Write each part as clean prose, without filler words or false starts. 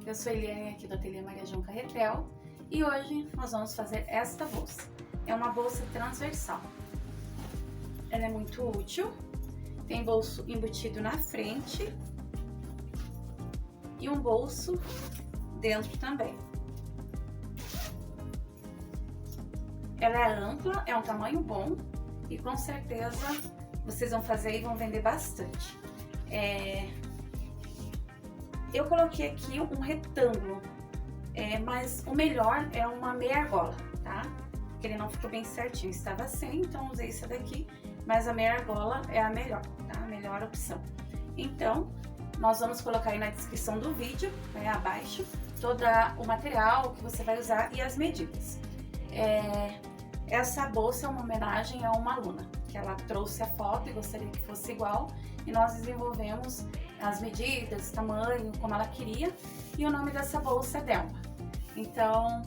eu sou Eliane aqui do Ateliê Maria João Carretel e hoje nós vamos fazer esta bolsa. É uma bolsa transversal. Ela é muito útil, tem bolso embutido na frente e um bolso dentro também. Ela é ampla, é um tamanho bom e com certeza vocês vão fazer e vão vender bastante. Eu coloquei aqui um retângulo, mas o melhor é uma meia argola, tá? Porque ele não ficou bem certinho, estava sem, então usei essa daqui, mas a meia argola é a melhor, tá? A melhor opção. Então, nós vamos colocar aí na descrição do vídeo, abaixo, todo o material que você vai usar e as medidas. Essa bolsa é uma homenagem a uma aluna, que ela trouxe a foto e gostaria que fosse igual, e nós desenvolvemos as medidas, tamanho, como ela queria, e o nome dessa bolsa é Delma. Então,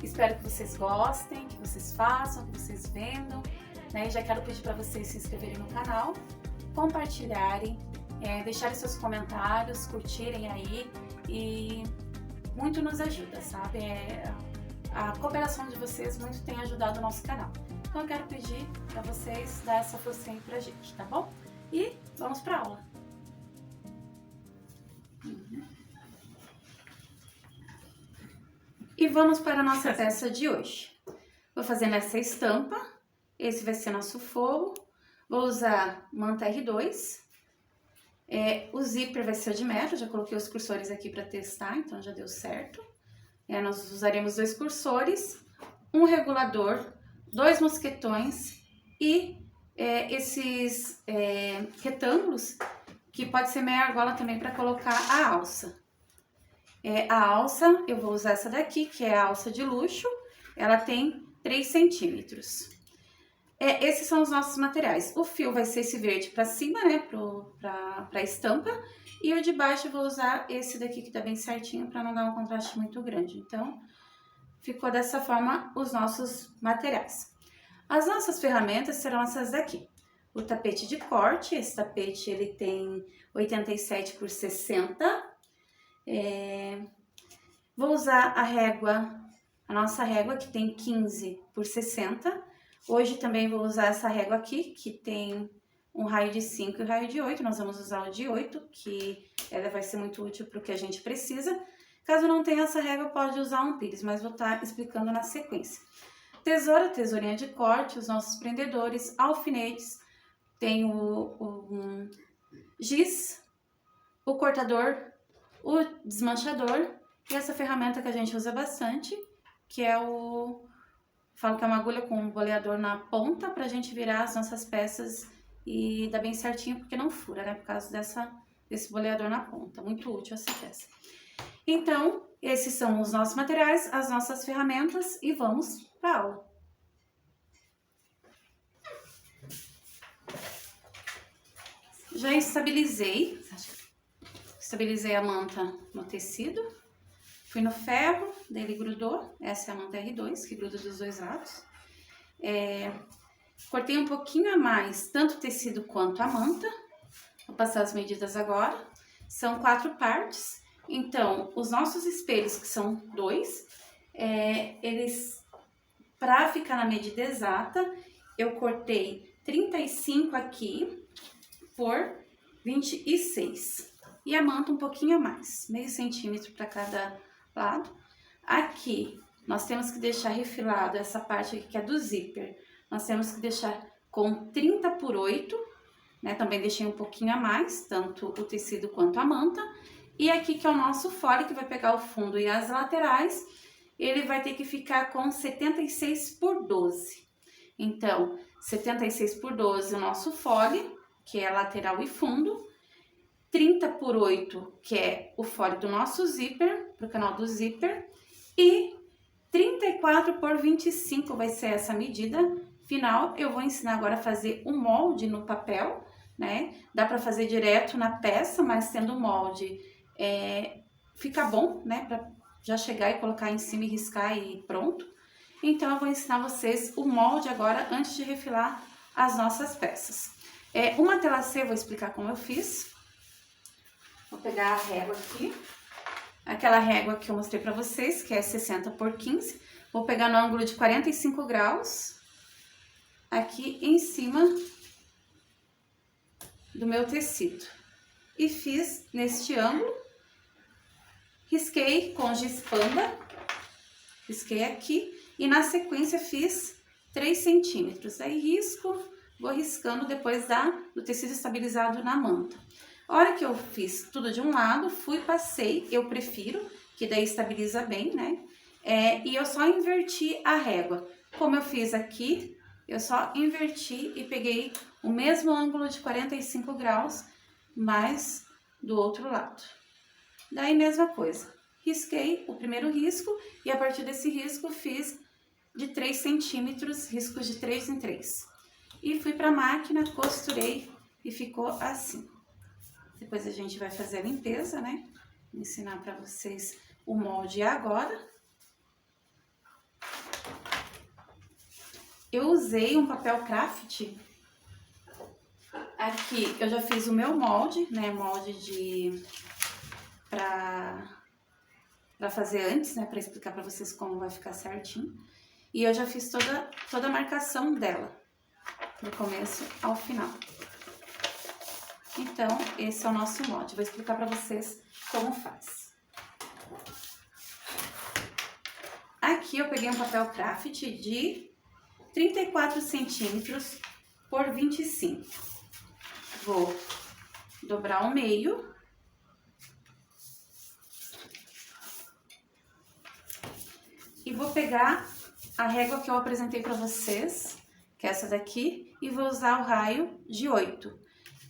espero que vocês gostem, que vocês façam, que vocês vendam, né? E já quero pedir para vocês se inscreverem no canal, compartilharem, deixarem seus comentários, curtirem aí, e muito nos ajuda, sabe? A cooperação de vocês muito tem ajudado o nosso canal. Então eu quero pedir para vocês dar essa forcinha pra gente, tá bom? E vamos pra aula. E vamos para a nossa peça de hoje. Vou fazer nessa estampa, esse vai ser nosso forro. Vou usar manta R2. O zíper vai ser o de metro, já coloquei os cursores aqui para testar, então já deu certo. Nós usaremos 2 cursores, um regulador, 2 mosquetões e esses retângulos, que pode ser meia argola também para colocar a alça. A alça, eu vou usar essa daqui, que é a alça de luxo, ela tem 3 centímetros. Esses são os nossos materiais. O fio vai ser esse verde para cima, né, para estampa, e o de baixo eu vou usar esse daqui que tá bem certinho para não dar um contraste muito grande. Então, ficou dessa forma os nossos materiais. As nossas ferramentas serão essas daqui. O tapete de corte, esse tapete ele tem 87 por 60. Vou usar a régua, a nossa régua que tem 15 por 60. Hoje também vou usar essa régua aqui, que tem um raio de 5 e um raio de 8. Nós vamos usar o de 8, que ela vai ser muito útil para o que a gente precisa. Caso não tenha essa régua, pode usar um pires, mas vou estar explicando na sequência. Tesoura, tesourinha de corte, os nossos prendedores, alfinetes, tem o giz, o cortador, o desmanchador e essa ferramenta que a gente usa bastante, que é falo que é uma agulha com um boleador na ponta pra gente virar as nossas peças e dar bem certinho, porque não fura, né? Por causa desse boleador na ponta. Muito útil essa peça. Então, esses são os nossos materiais, as nossas ferramentas e vamos pra aula. Já estabilizei a manta no tecido, fui no ferro, dele grudou, essa é a manta R2, que gruda dos 2 lados. Cortei um pouquinho a mais, tanto o tecido quanto a manta, vou passar as medidas agora. São 4 partes, então os nossos espelhos, que são 2, eles, para ficar na medida exata, eu cortei 35 aqui por 26. E a manta um pouquinho a mais, meio centímetro para cada lado. Aqui, nós temos que deixar refilado essa parte aqui que é do zíper. Nós temos que deixar com 30 por 8, né? Também deixei um pouquinho a mais, tanto o tecido quanto a manta. E aqui que é o nosso fole, que vai pegar o fundo e as laterais, ele vai ter que ficar com 76 por 12. Então, 76 por 12 o nosso fole, que é lateral e fundo. 30 por 8, que é o fole do nosso zíper, pro canal do zíper, e 34 por 25 vai ser essa medida final. Eu vou ensinar agora a fazer um molde no papel, né? Dá para fazer direto na peça, mas tendo um molde fica bom, né? Para já chegar e colocar em cima e riscar e pronto. Então, eu vou ensinar vocês o molde agora, antes de refilar as nossas peças. Uma telacê, vou explicar como eu fiz. Vou pegar a régua aqui. aquela régua que eu mostrei pra vocês, que é 60 por 15. Vou pegar no ângulo de 45 graus, aqui em cima do meu tecido. E fiz neste ângulo, risquei com giz panda, risquei aqui, e na sequência fiz 3 centímetros. Aí risco, vou riscando depois do tecido estabilizado na manta. A hora que eu fiz tudo de um lado, fui, passei, eu prefiro, que daí estabiliza bem, né? E eu só inverti a régua. Como eu fiz aqui, eu só inverti e peguei o mesmo ângulo de 45 graus, mas do outro lado. Daí, mesma coisa. Risquei o primeiro risco e a partir desse risco fiz de 3 centímetros, riscos de 3 em 3. E fui para a máquina, costurei e ficou assim. Depois a gente vai fazer a limpeza, né? Vou ensinar para vocês o molde agora. Eu usei um papel craft. Aqui eu já fiz o meu molde, né? Molde pra fazer antes, né? Pra explicar pra vocês como vai ficar certinho. E eu já fiz toda a marcação dela, do começo ao final. Então, esse é o nosso molde. Vou explicar pra vocês como faz. Aqui eu peguei um papel craft de 34 centímetros por 25. Vou dobrar ao meio. E vou pegar a régua que eu apresentei pra vocês, que é essa daqui, e vou usar o raio de 8.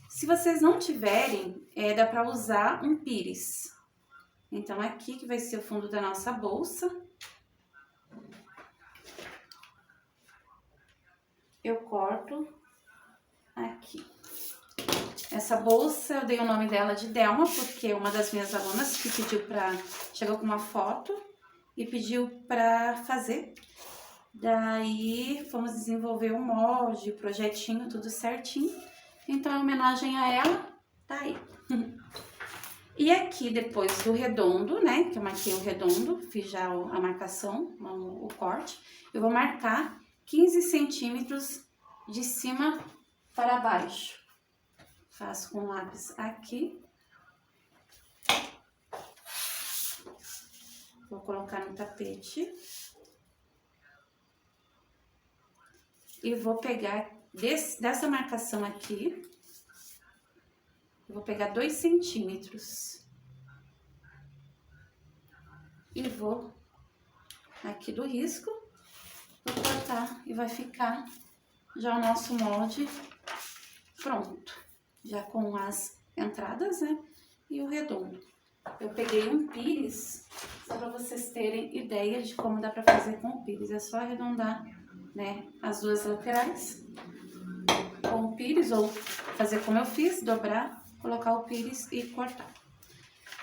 Se vocês não tiverem, dá pra usar um pires. Então, aqui que vai ser o fundo da nossa bolsa. Eu corto aqui. Essa bolsa, eu dei o nome dela de Delma, porque uma das minhas alunas que pediu chegou com uma foto e pediu pra fazer. Daí, fomos desenvolver o molde, o projetinho, tudo certinho. Então, em homenagem a ela, tá aí. E aqui, depois do redondo, né, que eu marquei o redondo, fiz já a marcação, o corte, eu vou marcar 15 centímetros de cima para baixo. Faço com o lápis aqui. Vou colocar no tapete. E vou pegar dessa marcação aqui, eu vou pegar 2 centímetros. E vou aqui do risco, vou cortar e vai ficar já o nosso molde pronto. Já com as entradas, né? E o redondo. Eu peguei um pires, só para vocês terem ideia de como dá para fazer com o pires. É só arredondar, né, as duas laterais com o pires, ou fazer como eu fiz, dobrar, colocar o pires e cortar.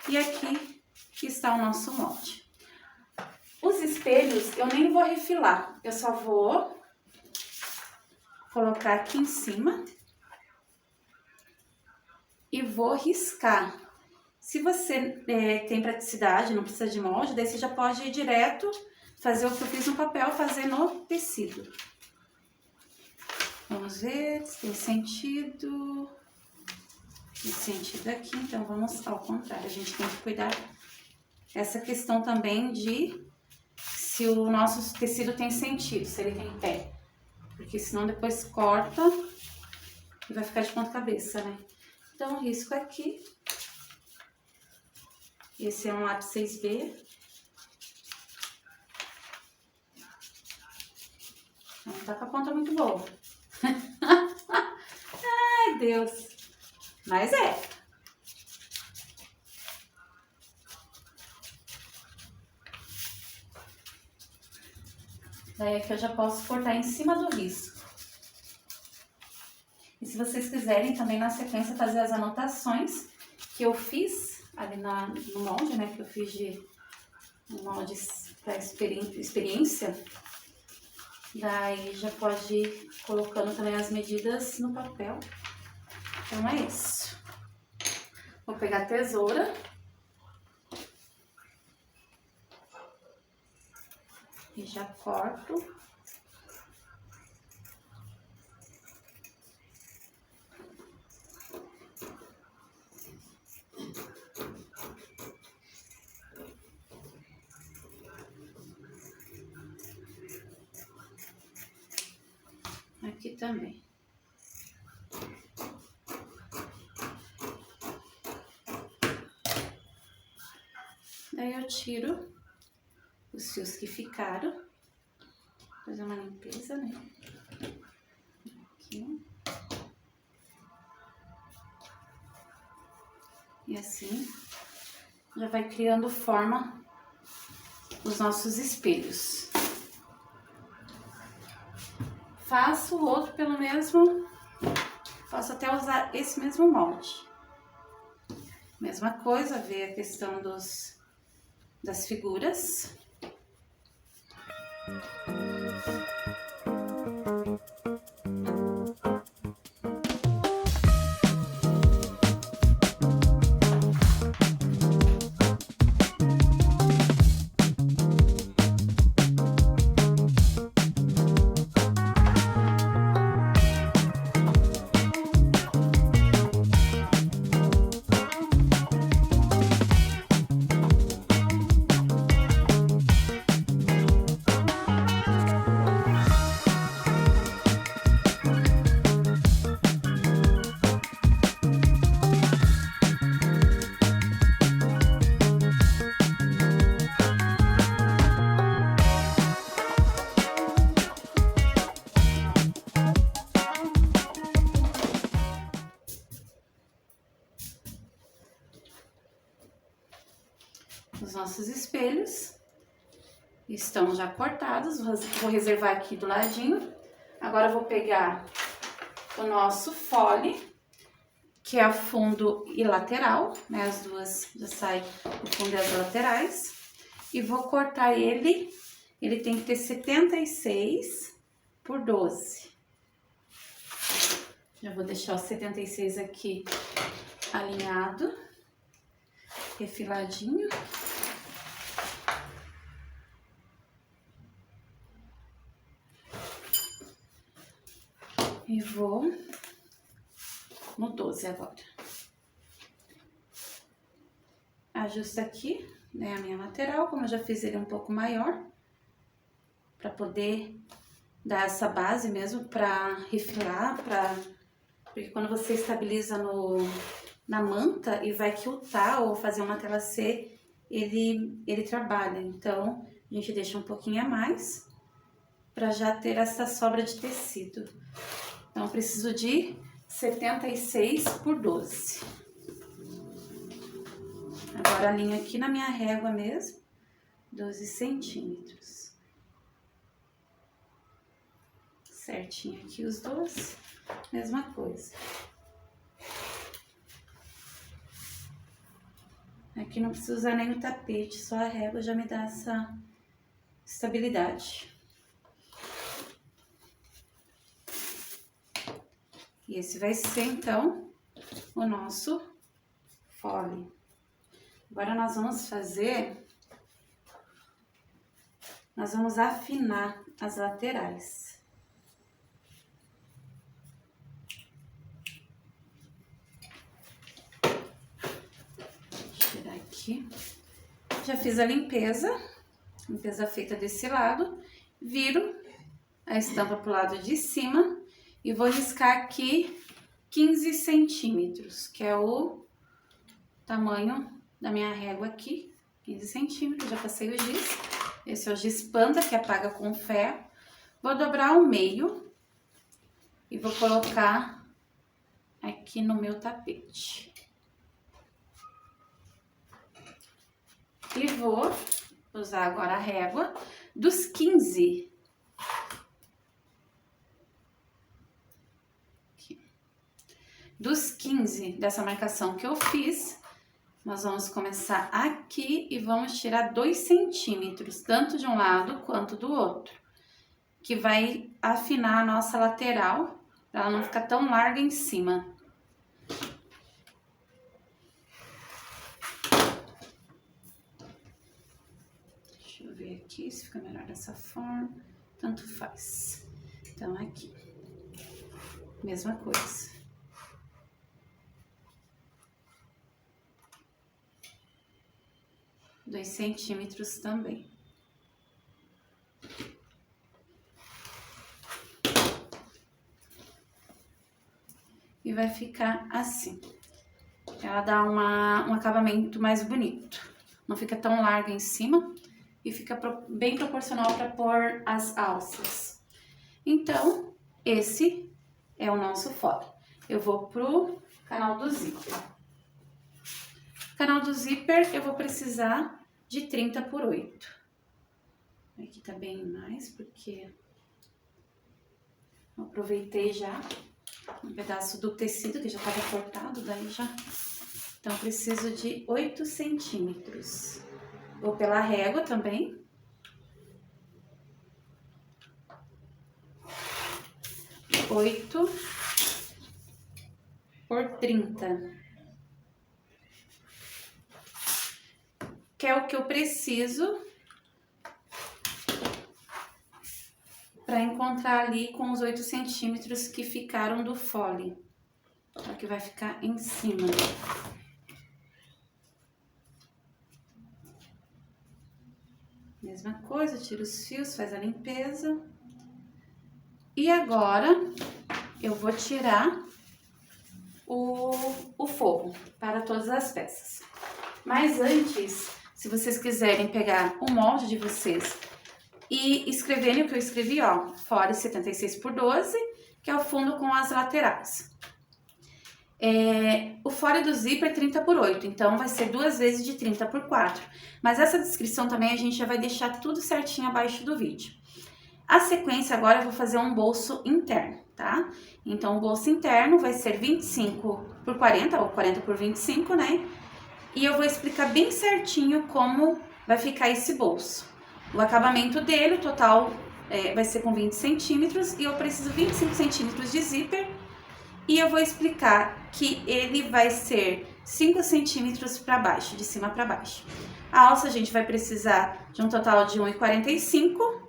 E aqui está o nosso molde. Os espelhos eu nem vou refilar, eu só vou colocar aqui em cima e vou riscar. Se você tem praticidade, não precisa de molde, daí você já pode ir direto, fazer o que eu fiz no papel, fazer no tecido. Vamos ver se tem sentido. Tem sentido aqui, então vamos ao contrário. A gente tem que cuidar essa questão também de se o nosso tecido tem sentido, se ele tem pé. Porque senão depois corta e vai ficar de ponta cabeça, né? Então, risco aqui. Esse é um lápis 6B. Não tá com a ponta muito boa. Ai, Deus. Mas é. Daí aqui eu já posso cortar em cima do risco. E se vocês quiserem também na sequência fazer as anotações que eu fiz ali no molde, né? Que eu fiz de moldes para experiência. Daí já pode ir colocando também as medidas no papel. Então é isso. Vou pegar a tesoura. E já corto. Aqui também. Daí eu tiro os fios que ficaram. Fazer uma limpeza, né? Aqui. E assim, já vai criando forma os nossos espelhos. Faço o outro pelo mesmo, posso até usar esse mesmo molde. Mesma coisa, ver a questão das figuras. Os nossos espelhos estão já cortados, vou reservar aqui do ladinho. Agora eu vou pegar o nosso fole, que é o fundo e lateral, né? As duas já saem o fundo e as laterais. E vou cortar ele tem que ter 76 por 12. Já vou deixar o 76 aqui alinhado, refiladinho. E vou no 12 agora. Ajusto aqui, né, a minha lateral, como eu já fiz ele um pouco maior, para poder dar essa base mesmo, para refilar, porque quando você estabiliza na manta e vai quiltar ou fazer uma tela C, ele trabalha. Então, a gente deixa um pouquinho a mais, para já ter essa sobra de tecido. Então, eu preciso de 76 por 12. Agora, alinho aqui na minha régua mesmo, 12 centímetros. Certinho aqui os dois, mesma coisa. Aqui não preciso usar nem o tapete, só a régua já me dá essa estabilidade. E esse vai ser, então, o nosso fole. Agora, nós vamos afinar as laterais. Vou tirar aqui. Já fiz a limpeza feita desse lado. Viro a estampa pro lado de cima. E vou riscar aqui 15 centímetros, que é o tamanho da minha régua aqui. 15 centímetros, já passei o giz. Esse é o giz panda, que apaga com ferro. Vou dobrar ao meio e vou colocar aqui no meu tapete. E vou usar agora a régua dos 15. Dos 15 dessa marcação que eu fiz, nós vamos começar aqui e vamos tirar 2 centímetros, tanto de um lado quanto do outro, que vai afinar a nossa lateral, para ela não ficar tão larga em cima. Deixa eu ver aqui. aqui, se fica melhor dessa forma, tanto faz. Então, aqui, mesma coisa. Dois centímetros também. E vai ficar assim. Ela dá um acabamento mais bonito. Não fica tão larga em cima e fica bem proporcional para pôr as alças. Então, esse é o nosso fole. Eu vou pro canal do zíper. Canal do zíper eu vou precisar de 30 por 8. Aqui tá bem mais, porque eu aproveitei já um pedaço do tecido que já estava cortado, daí já. Então, eu preciso de 8 centímetros. Vou pela régua também. Oito por 30. Que é o que eu preciso para encontrar ali com os 8 centímetros que ficaram do fole. É o que vai ficar em cima. Mesma coisa, tira os fios, faz a limpeza. E agora, eu vou tirar o forro para todas as peças. Mas antes, se vocês quiserem pegar o molde de vocês e escreverem o que eu escrevi, ó, fole 76 por 12, que é o fundo com as laterais. O fole do zíper é 30 por 8, então vai ser 2 vezes de 30 por 4. Mas essa descrição também a gente já vai deixar tudo certinho abaixo do vídeo. A sequência agora eu vou fazer um bolso interno, tá? Então o bolso interno vai ser 25 por 40, ou 40 por 25, né? E eu vou explicar bem certinho como vai ficar esse bolso. O acabamento dele, o total vai ser com 20 centímetros e eu preciso 25 centímetros de zíper. E eu vou explicar que ele vai ser 5 centímetros para baixo, de cima para baixo. A alça a gente vai precisar de um total de 1,45.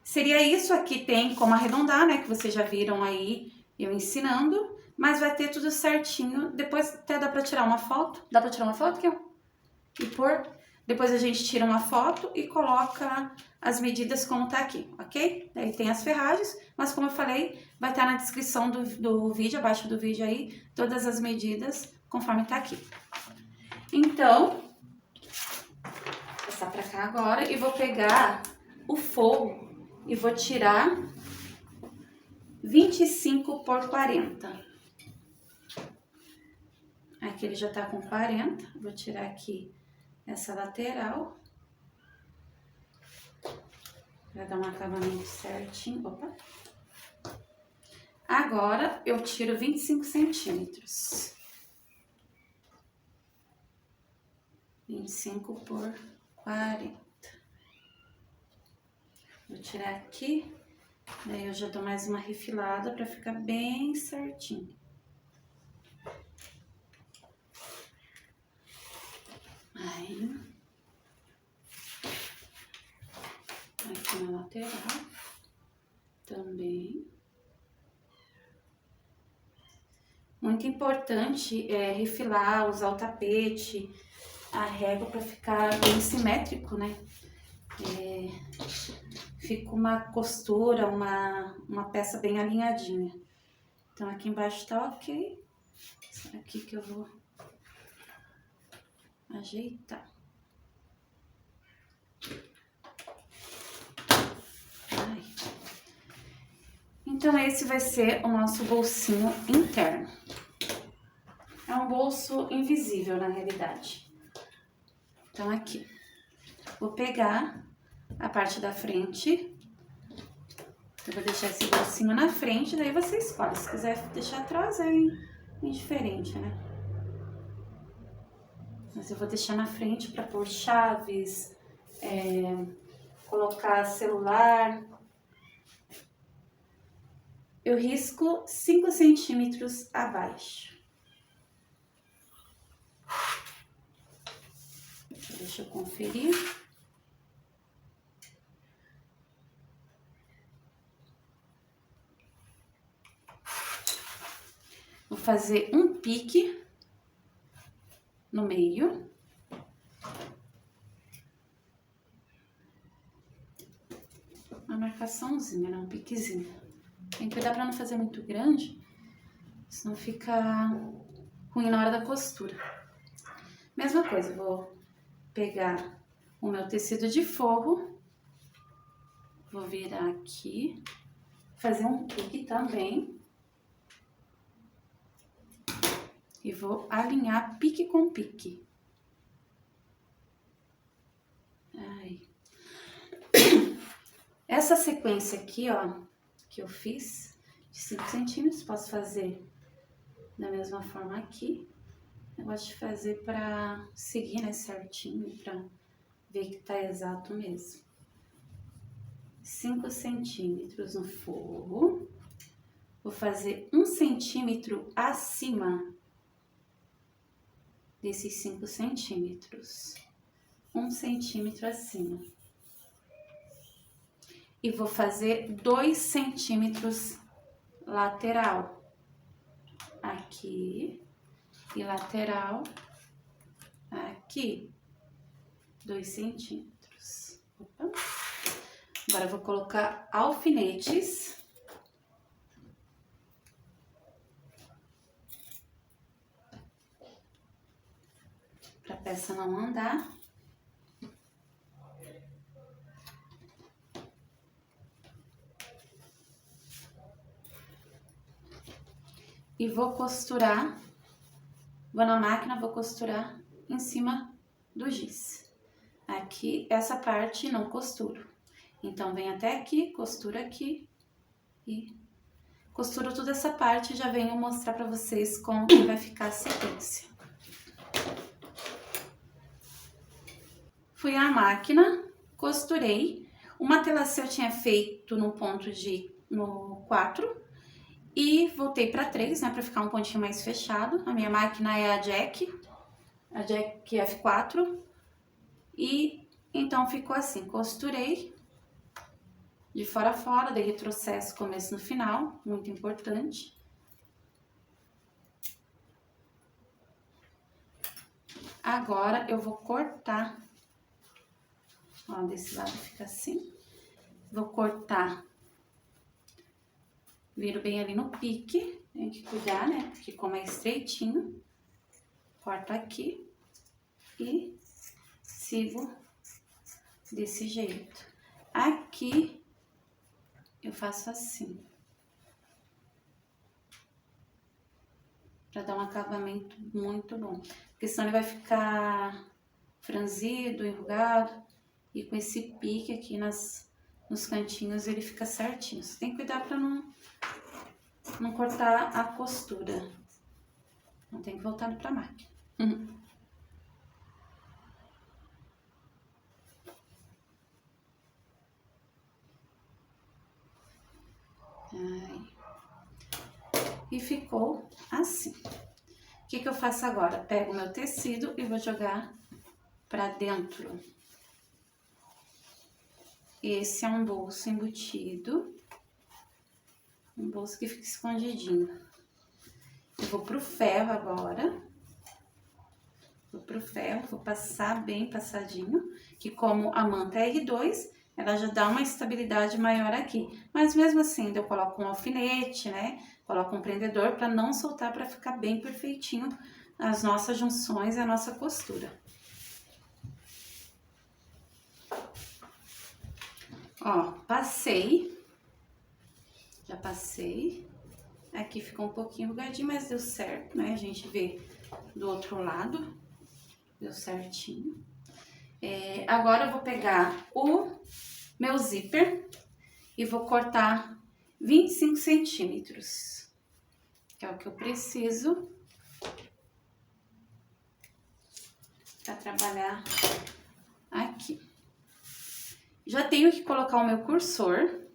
Seria isso aqui, tem como arredondar, né? Que vocês já viram aí eu ensinando. Mas vai ter tudo certinho. Depois até dá pra tirar uma foto. Dá pra tirar uma foto, Kiel? E pôr. Depois a gente tira uma foto e coloca as medidas como tá aqui, ok? Daí tem as ferragens, mas como eu falei, vai estar na descrição do vídeo, abaixo do vídeo aí, todas as medidas conforme tá aqui. Então, vou passar pra cá agora e vou pegar o forro e vou tirar 25 por 40. Aqui ele já tá com 40, vou tirar aqui essa lateral, pra dar um acabamento certinho. Opa! Agora, eu tiro 25 centímetros. 25 por 40. Vou tirar aqui, daí eu já dou mais uma refilada pra ficar bem certinho. Aí, aqui na lateral também. Muito importante refilar, usar o tapete, a régua para ficar bem simétrico, né? Fica uma costura, uma peça bem alinhadinha. Então aqui embaixo tá ok. Essa aqui que eu vou ajeitar. Ai. Então esse vai ser o nosso bolsinho interno. É um bolso invisível na realidade. Então aqui, vou pegar a parte da frente. Eu vou deixar esse bolsinho na frente, daí você escolhe. Se quiser deixar atrás é indiferente, né? Mas eu vou deixar na frente para pôr chaves, colocar celular. Eu risco 5 centímetros abaixo. Deixa eu conferir. Vou fazer um pique no meio. Uma marcaçãozinha, né? Um piquezinho. Tem que cuidar pra não fazer muito grande, senão fica ruim na hora da costura. Mesma coisa, vou pegar o meu tecido de forro, vou virar aqui, fazer um pique também. E vou alinhar pique com pique. Aí. Essa sequência aqui, ó, que eu fiz de 5 centímetros, posso fazer da mesma forma aqui. Eu gosto de fazer pra seguir, né, certinho, pra ver que tá exato mesmo. 5 centímetros no forro. Vou fazer 1 centímetro acima desses 5 centímetros. 1 centímetro acima. E vou fazer 2 centímetros lateral. Aqui. E lateral. Aqui. 2 centímetros. Opa. Agora eu vou colocar alfinetes. Para a peça não andar. E vou costurar, vou na máquina, vou costurar em cima do giz. Aqui, essa parte não costuro. Então, vem até aqui, costura aqui e costuro toda essa parte e já venho mostrar pra vocês como que vai ficar a sequência. Fui à máquina, costurei. O matelassê eu tinha feito no ponto no 4 e voltei pra 3, né, pra ficar um pontinho mais fechado. A minha máquina é a Jack F4 e então ficou assim, costurei de fora a fora, dei retrocesso começo no final, muito importante. Agora eu vou cortar, ó, desse lado fica assim, vou cortar, viro bem ali no pique, tem que cuidar, né, porque como é estreitinho, corto aqui e sigo desse jeito. Aqui eu faço assim, pra dar um acabamento muito bom, porque senão ele vai ficar franzido, enrugado, e com esse pique aqui nos cantinhos ele fica certinho. Você tem que cuidar pra não cortar a costura. Não tem que voltar pra máquina. Aí. E ficou assim. O que eu faço agora? Pego o meu tecido e vou jogar pra dentro. Esse é um bolso embutido. Um bolso que fica escondidinho. Eu vou pro ferro agora. Vou pro ferro, vou passar bem passadinho. Que como a manta é R2, ela já dá uma estabilidade maior aqui. Mas mesmo assim, eu coloco um alfinete, né? Coloco um prendedor para não soltar, para ficar bem perfeitinho as nossas junções e a nossa costura. Ó, passei. Já passei. Aqui ficou um pouquinho enrugadinho, mas deu certo, né? A gente vê do outro lado. Deu certinho. Agora eu vou pegar o meu zíper e vou cortar 25 centímetros, que é o que eu preciso para trabalhar aqui. Já tenho que colocar o meu cursor.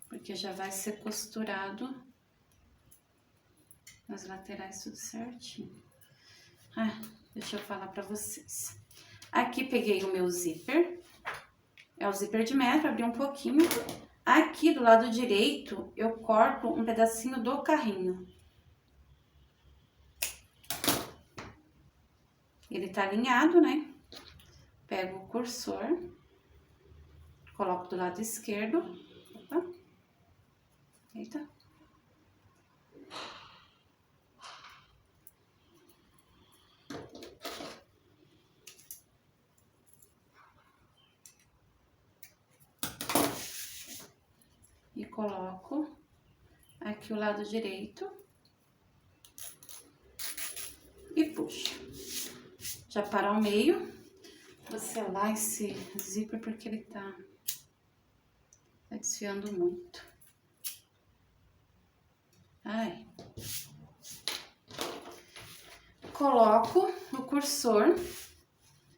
Porque já vai ser costurado nas laterais tudo certinho. Deixa eu falar pra vocês. Aqui peguei o meu zíper. É o zíper de metro, abri um pouquinho. Aqui do lado direito, eu corto um pedacinho do carrinho. Ele tá alinhado, né? Pego o cursor, coloco do lado esquerdo. Opa. Eita. E coloco aqui o lado direito e puxo. Já para ao meio, vou selar esse zíper porque ele tá desfiando muito. Ai. Coloco o cursor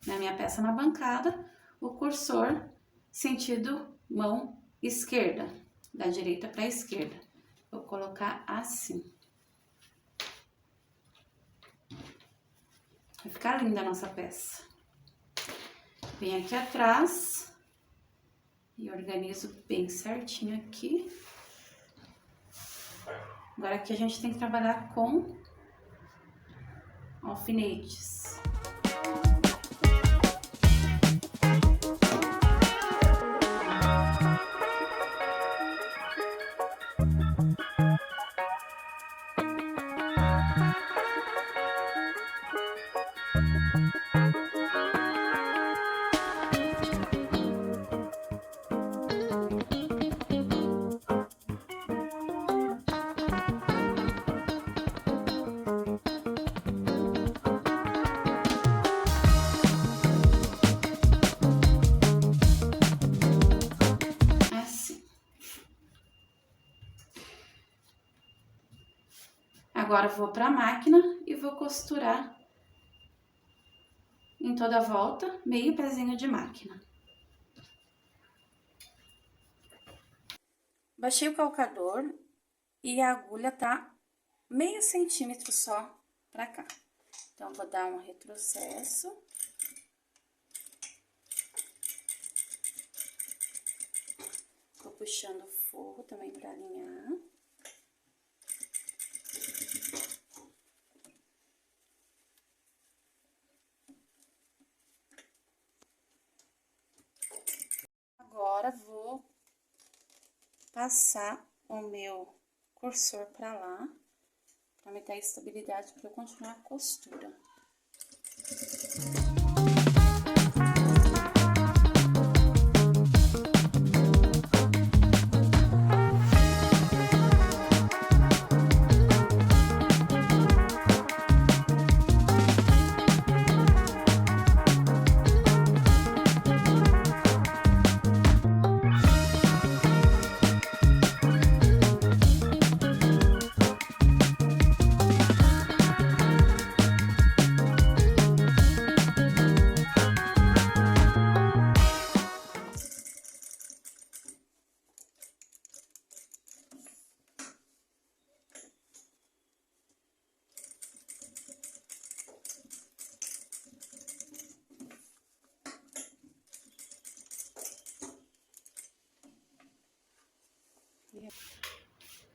na minha peça na bancada, o cursor sentido mão esquerda, da direita para a esquerda. Vou colocar assim. Vai ficar linda a nossa peça. Venho aqui atrás e organizo bem certinho aqui. Agora aqui a gente tem que trabalhar com alfinetes. Agora vou para a máquina e vou costurar em toda a volta, meio pezinho de máquina. Baixei o calcador e a agulha tá meio centímetro só pra cá. Então, vou dar um retrocesso. Vou puxando o forro também pra alinhar. Agora, vou passar o meu cursor pra lá, pra me dar estabilidade para eu continuar a costura.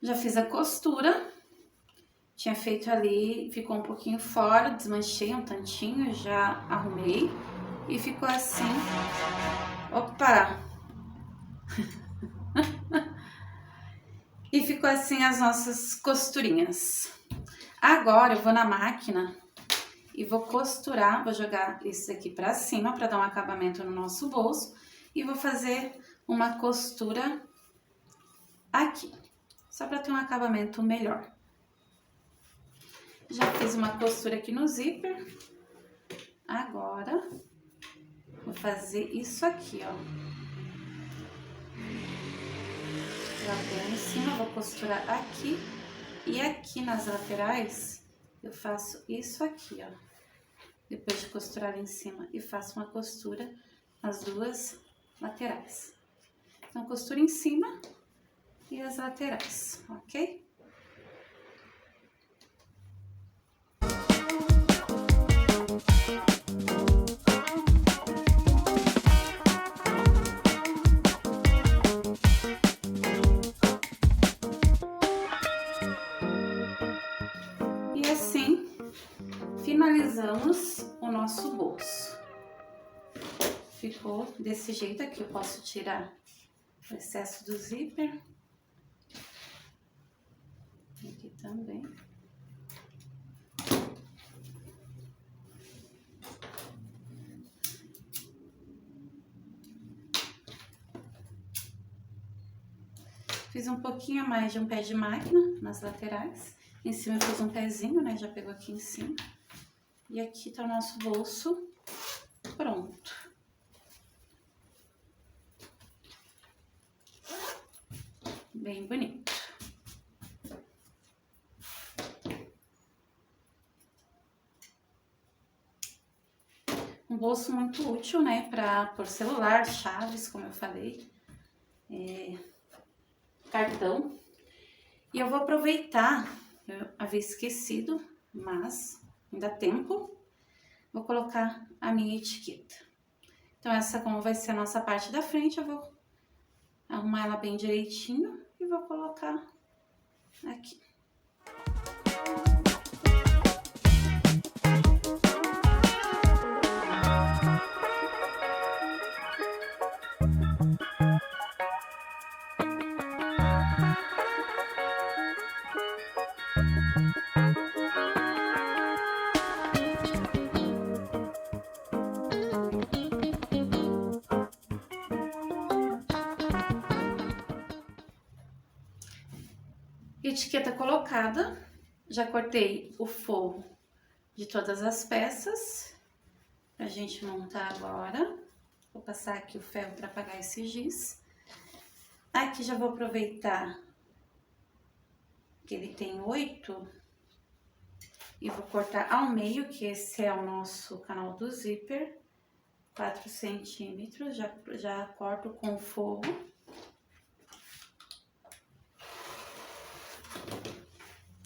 Já fiz a costura, tinha feito ali, ficou um pouquinho fora, desmanchei um tantinho, já arrumei e ficou assim. Opa! E ficou assim as nossas costurinhas. Agora eu vou na máquina e vou costurar, vou jogar isso aqui pra cima pra dar um acabamento no nosso bolso e vou fazer uma costura aqui, só para ter um acabamento melhor. Já fiz uma costura aqui no zíper. Agora, vou fazer isso aqui, ó. Já venho em cima, vou costurar aqui. E aqui nas laterais, eu faço isso aqui, ó. Depois de costurar em cima, e faço uma costura nas duas laterais. Então, costura em cima e as laterais, ok? ficou desse jeito aqui. Eu posso tirar o excesso do zíper. Aqui também. Fiz um pouquinho a mais de um pé de máquina nas laterais. Em cima eu fiz um pezinho, né? Já pegou aqui em cima. E aqui tá o nosso bolso pronto. Bem bonito. Um bolso muito útil, né? Pra pôr celular, chaves, como eu falei. Cartão. E eu vou aproveitar, eu havia esquecido, mas ainda dá tempo, vou colocar a minha etiqueta. Então essa, como vai ser a nossa parte da frente, eu vou arrumar ela bem direitinho e vou colocar aqui. Etiqueta colocada, já cortei o forro de todas as peças pra gente montar agora. Vou passar aqui o ferro para apagar esse giz. Aqui já vou aproveitar que ele tem 8 e vou cortar ao meio, que esse é o nosso canal do zíper, 4 centímetros, já corto com o forro.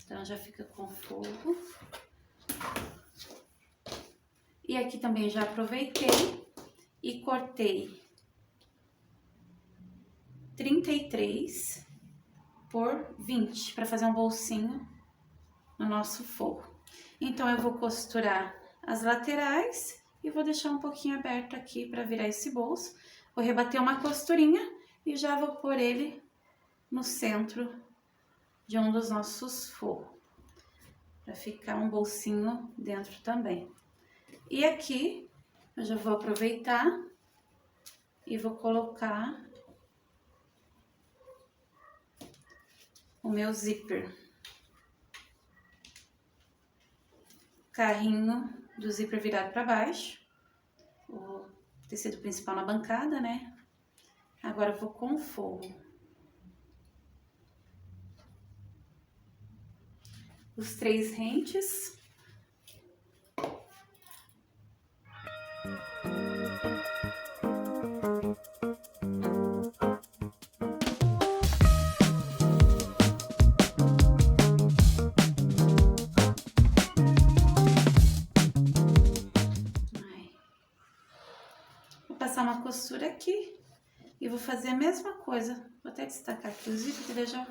Então, já fica com forro. E aqui também já aproveitei e cortei 33 por 20 para fazer um bolsinho no nosso forro. Então, eu vou costurar as laterais e vou deixar um pouquinho aberto aqui para virar esse bolso. Vou rebater uma costurinha e já vou pôr ele no centro de um dos nossos forros, para ficar um bolsinho dentro também. E aqui eu já vou aproveitar e vou colocar o meu zíper. Carrinho do zíper virado para baixo, o tecido principal na bancada, né? Agora eu vou com o forro. Os 3 rentes. Vou passar uma costura aqui e vou fazer a mesma coisa. Vou até destacar aqui o zíper, que daí eu já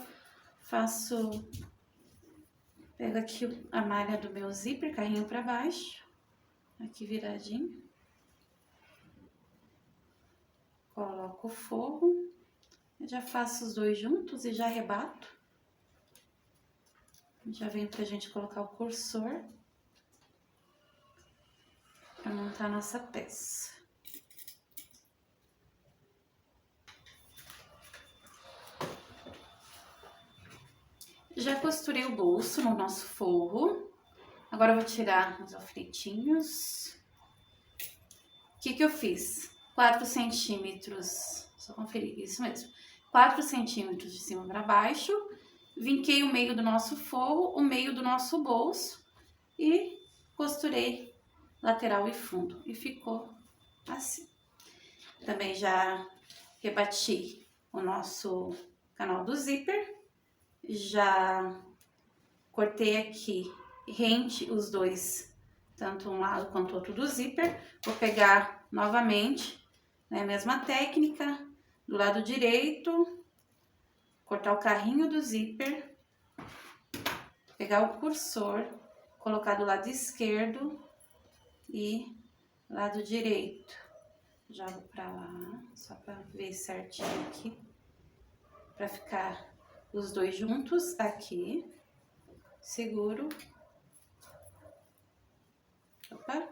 faço... Pego aqui a malha do meu zíper, carrinho para baixo, aqui viradinho. Coloco o forro, eu já faço os dois juntos e já rebato. Já vem pra gente colocar o cursor para montar a nossa peça. Já costurei o bolso no nosso forro. Agora eu vou tirar os alfinetinhos. O que que eu fiz? 4 centímetros, só conferir, isso mesmo. 4 centímetros de cima para baixo. Vinquei o meio do nosso forro, o meio do nosso bolso e costurei lateral e fundo. E ficou assim. Também já rebati o nosso canal do zíper. Já cortei aqui rente os dois, tanto um lado quanto outro do zíper. Vou pegar novamente, né, a mesma técnica, do lado direito, cortar o carrinho do zíper, pegar o cursor, colocar do lado esquerdo e lado direito. jogo pra lá, só pra ver certinho aqui, pra ficar os dois juntos aqui, seguro. Opa,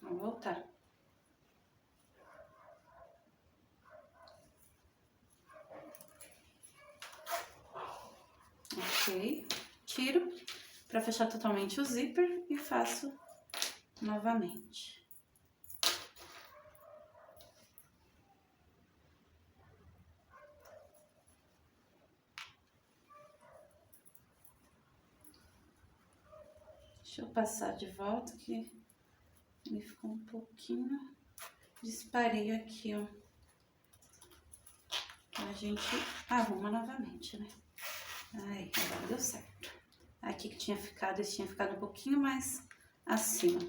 vamos voltar. Ok, tiro pra fechar totalmente o zíper e faço novamente. Deixa eu passar de volta que ele ficou um pouquinho dispareio aqui, ó. A gente arruma novamente, né? Aí, agora deu certo. Aqui que tinha ficado, esse tinha ficado um pouquinho mais acima.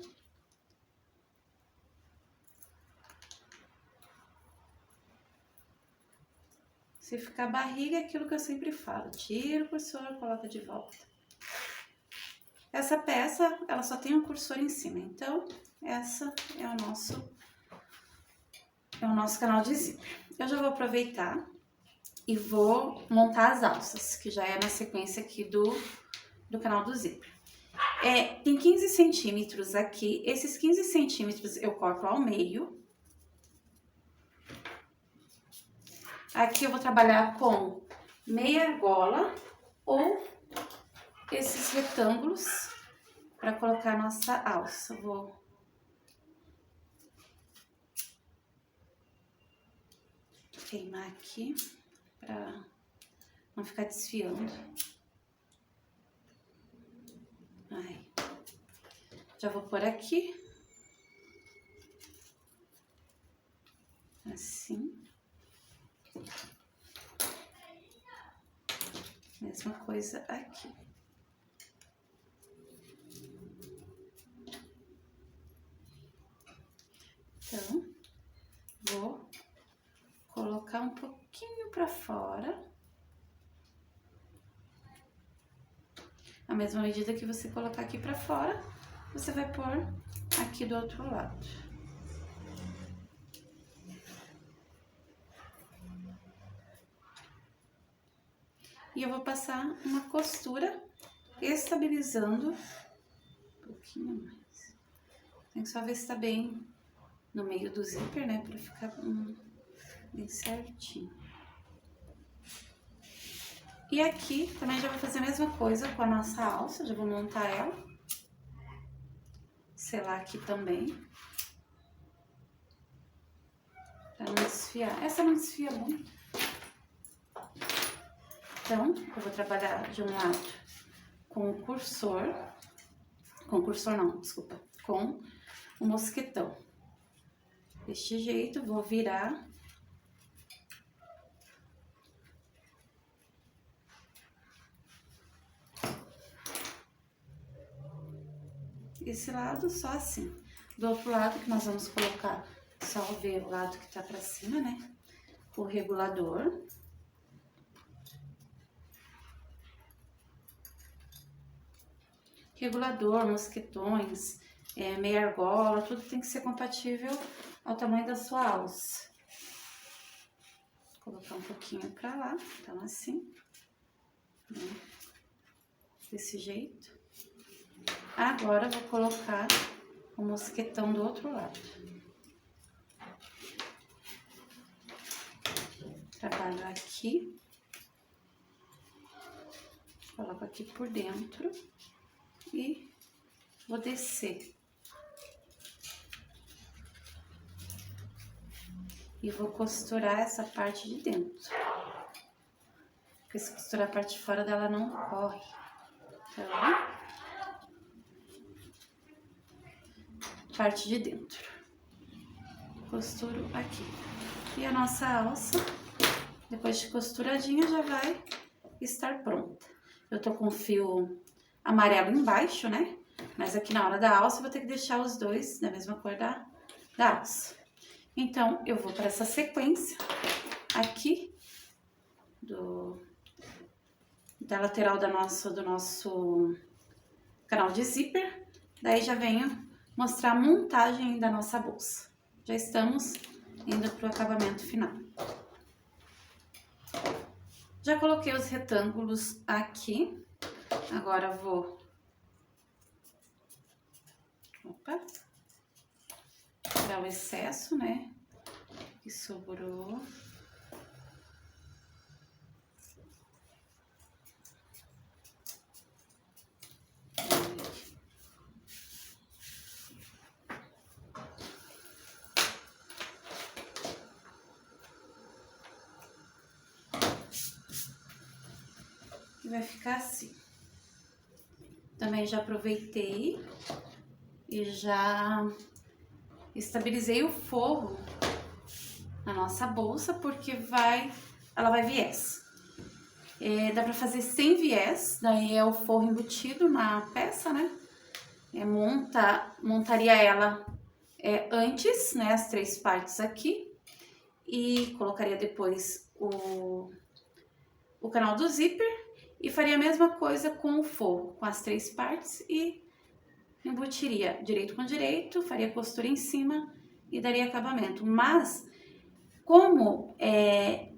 Se ficar barriga, é aquilo que eu sempre falo. Tira o cursor, coloca de volta. Essa peça, ela só tem um cursor em cima, então essa é o nosso canal de zíper. Eu já vou aproveitar e vou montar as alças, que já é na sequência aqui do canal do zíper. Tem 15 centímetros aqui, esses 15 centímetros eu corto ao meio. Aqui eu vou trabalhar com meia argola ou esses retângulos para colocar a nossa alça. Vou queimar aqui para não ficar desfiando. Aí. Já vou pôr aqui. Assim. Mesma coisa aqui. Então, vou colocar um pouquinho para fora. A mesma medida que você colocar aqui para fora, você vai pôr aqui do outro lado. E eu vou passar uma costura estabilizando um pouquinho mais. Tem que só ver se tá bem no meio do zíper, né? Pra ficar bem certinho. E aqui também já vou fazer a mesma coisa com a nossa alça, já vou montar ela. Selar aqui também. Pra não desfiar. Essa não desfia muito. Então, eu vou trabalhar de um lado com o cursor. Com o cursor não, desculpa. Com o mosquetão. Deste jeito, vou virar. Esse lado só assim. Do outro lado que nós vamos colocar, só ver o lado que tá pra cima, né? O regulador. Regulador, mosquetões, meia argola, tudo tem que ser compatível ao tamanho da sua alça. Vou colocar um pouquinho pra lá, então assim. Né? Desse jeito. Agora, vou colocar o mosquetão do outro lado. Trabalho aqui. Coloco aqui por dentro. E vou descer. E vou costurar essa parte de dentro. Porque se costurar a parte de fora dela não corre. Tá? Parte de dentro. Costuro aqui. E a nossa alça, depois de costuradinha, já vai estar pronta. Eu tô com fio amarelo embaixo, né? Mas aqui na hora da alça eu vou ter que deixar os dois da mesma cor da alça. Então, eu vou para essa sequência aqui da lateral do nosso canal de zíper. Daí já venho mostrar a montagem da nossa bolsa. já estamos indo pro acabamento final. Já coloquei os retângulos aqui. Agora vou... tirar o excesso, né? Que sobrou. E vai ficar assim. Também já aproveitei e já estabilizei o forro na nossa bolsa, porque ela vai viés. Dá pra fazer sem viés, daí é o forro embutido na peça, né? Montaria ela antes, né, as 3 partes aqui, e colocaria depois o canal do zíper e faria a mesma coisa com o forro, com as 3 partes, e embutiria direito com direito, faria costura em cima e daria acabamento. Mas, como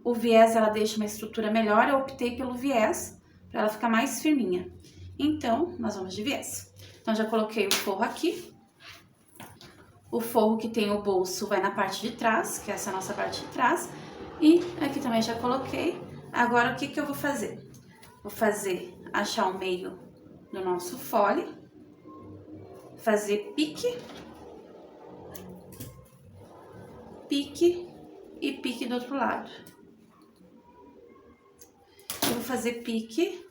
o viés ela deixa uma estrutura melhor, eu optei pelo viés, para ela ficar mais firminha. Então, nós vamos de viés. Então, já coloquei o forro aqui. O forro que tem o bolso vai na parte de trás, que é essa nossa parte de trás. E aqui também já coloquei. Agora, o que que eu vou fazer? Vou achar o meio do nosso fole, fazer pique, pique e pique do outro lado. Eu vou fazer pique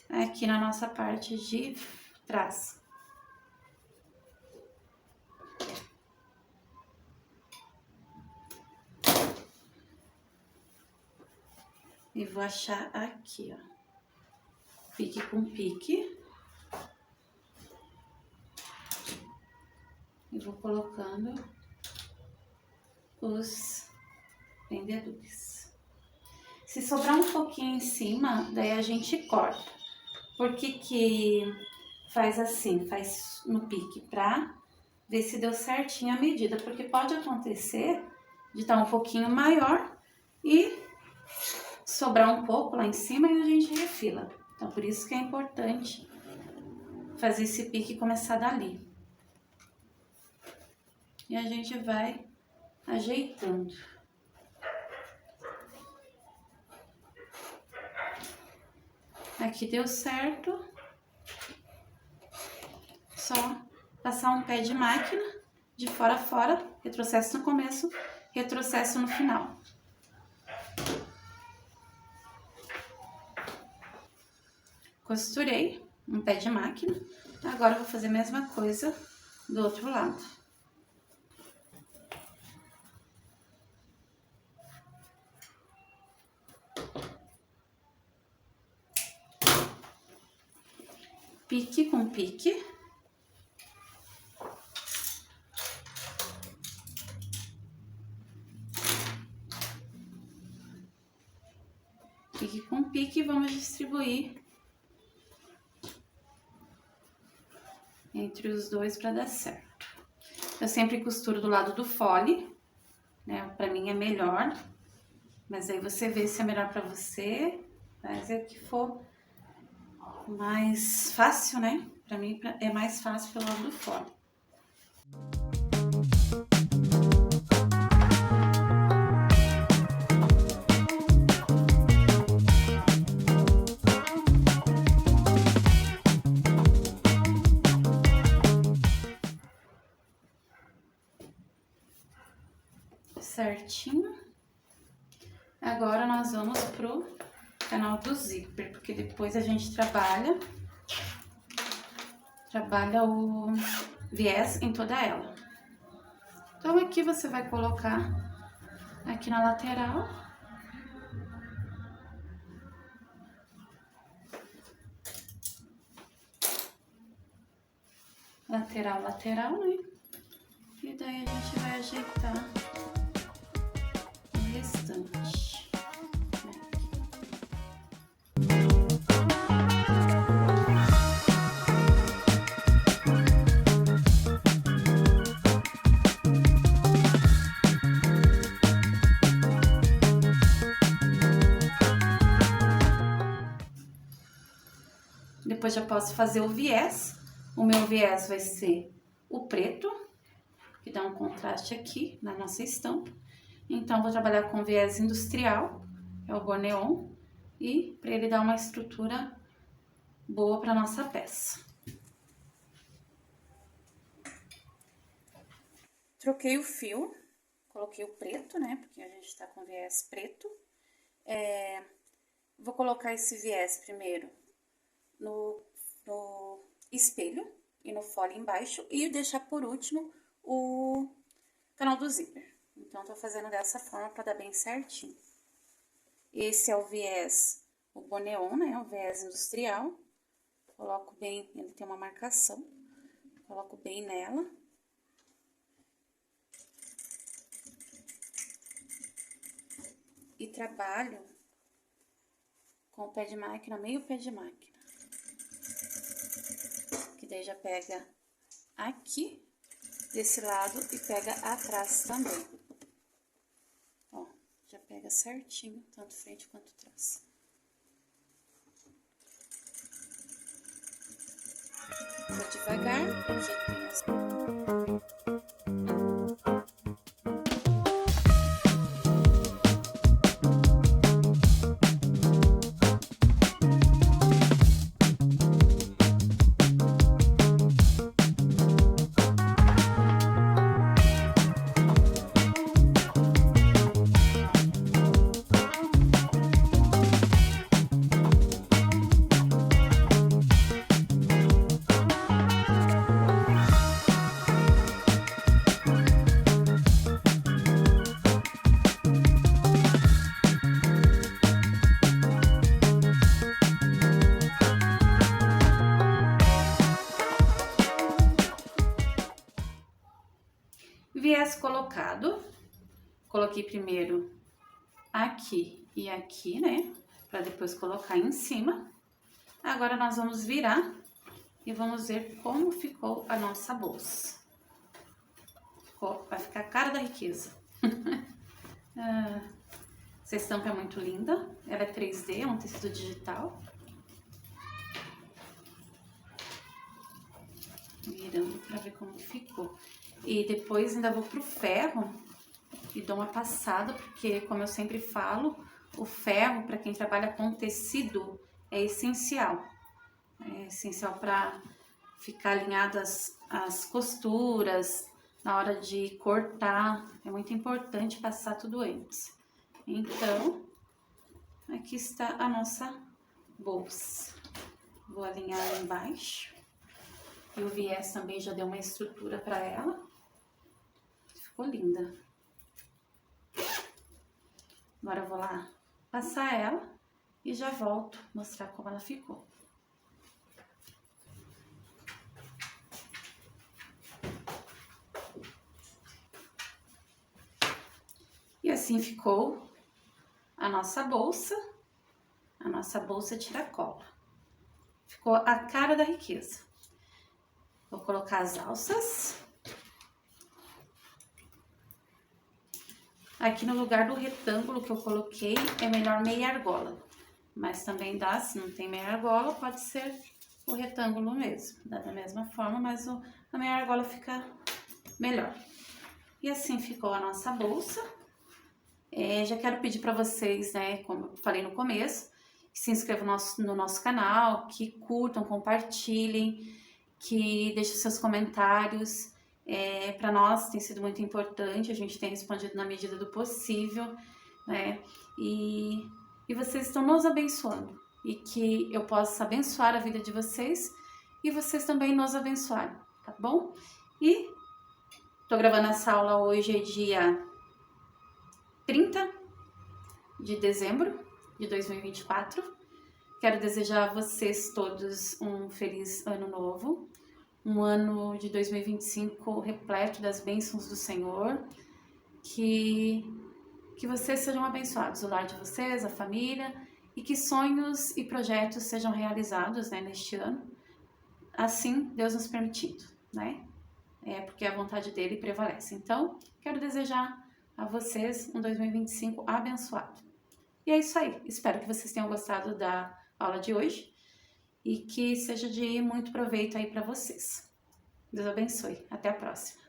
aqui na nossa parte de trás. E vou achar aqui, ó, pique com pique. E vou colocando os prendedores. Se sobrar um pouquinho em cima, daí a gente corta. Por que faz assim, faz no pique? Pra ver se deu certinho a medida, porque pode acontecer de estar um pouquinho maior e sobrar um pouco lá em cima e a gente refila. Então, por isso que é importante fazer esse pique e começar dali. E a gente vai ajeitando. Aqui deu certo. Só passar um pé de máquina de fora a fora, retrocesso no começo, retrocesso no final. Costurei um pé de máquina. Agora eu vou fazer a mesma coisa do outro lado. Pique com pique. Pique com pique e vamos distribuir entre os dois para dar certo. Eu sempre costuro do lado do fole, né? Pra mim é melhor, mas aí você vê se é melhor pra você, mas é o que for mais fácil, né? Pra mim é mais fácil pelo lado do fole. Certinho. Agora nós vamos pro canal do zíper, porque depois a gente trabalha o viés em toda ela. Então aqui você vai colocar aqui na lateral. Lateral, lateral, né? E daí a gente vai ajeitar o restante. depois já posso fazer o viés. O meu viés vai ser o preto, que dá um contraste aqui na nossa estampa. Então, vou trabalhar com viés industrial, é o Borneon, e para ele dar uma estrutura boa para nossa peça. Troquei o fio, coloquei o preto, né, porque a gente tá com viés preto. Vou colocar esse viés primeiro no espelho e no fole embaixo e deixar por último o canal do zíper. Então, tô fazendo dessa forma para dar bem certinho. Esse é o viés, o Borneon, né, o viés industrial. Coloco bem, ele tem uma marcação, coloco bem nela. E trabalho com o pé de máquina, meio pé de máquina. Que daí já pega aqui, desse lado, e pega atrás também. Ó, já pega certinho, tanto frente quanto trás. Vou devagar, porque tem as... Viés colocado, coloquei primeiro aqui e aqui, né, para depois colocar em cima. Agora, nós vamos virar e vamos ver como ficou a nossa bolsa. Vai ficar a cara da riqueza. Essa estampa é muito linda, ela é 3D, é um tecido digital. Virando para ver como ficou. E depois ainda vou pro ferro e dou uma passada, porque, como eu sempre falo, o ferro, para quem trabalha com tecido, é essencial. É essencial para ficar alinhadas as costuras, na hora de cortar. É muito importante passar tudo antes. Então, aqui está a nossa bolsa. Vou alinhar ela embaixo. E o viés também já deu uma estrutura para ela. Ficou linda. Agora eu vou lá passar ela e já volto mostrar como ela ficou. E assim ficou a nossa bolsa tiracola. Ficou a cara da riqueza. Vou colocar as alças. Aqui no lugar do retângulo que eu coloquei, é melhor meia argola. Mas também dá, se não tem meia argola, pode ser o retângulo mesmo. Dá da mesma forma, mas a meia argola fica melhor. E assim ficou a nossa bolsa. Já quero pedir para vocês, né, como eu falei no começo, que se inscrevam no nosso canal, que curtam, compartilhem, que deixem seus comentários. Para nós tem sido muito importante, a gente tem respondido na medida do possível, né? E vocês estão nos abençoando, e que eu possa abençoar a vida de vocês e vocês também nos abençoarem, tá bom? E tô gravando essa aula hoje, é dia 30 de dezembro de 2024. Quero desejar a vocês todos um feliz ano novo. Um ano de 2025 repleto das bênçãos do Senhor, que vocês sejam abençoados, o lar de vocês, a família, e que sonhos e projetos sejam realizados, né, neste ano, assim Deus nos permitindo, né? Porque a vontade dele prevalece. Então, quero desejar a vocês um 2025 abençoado. E é isso aí, espero que vocês tenham gostado da aula de hoje. e que seja de muito proveito aí para vocês. Deus abençoe. Até a próxima.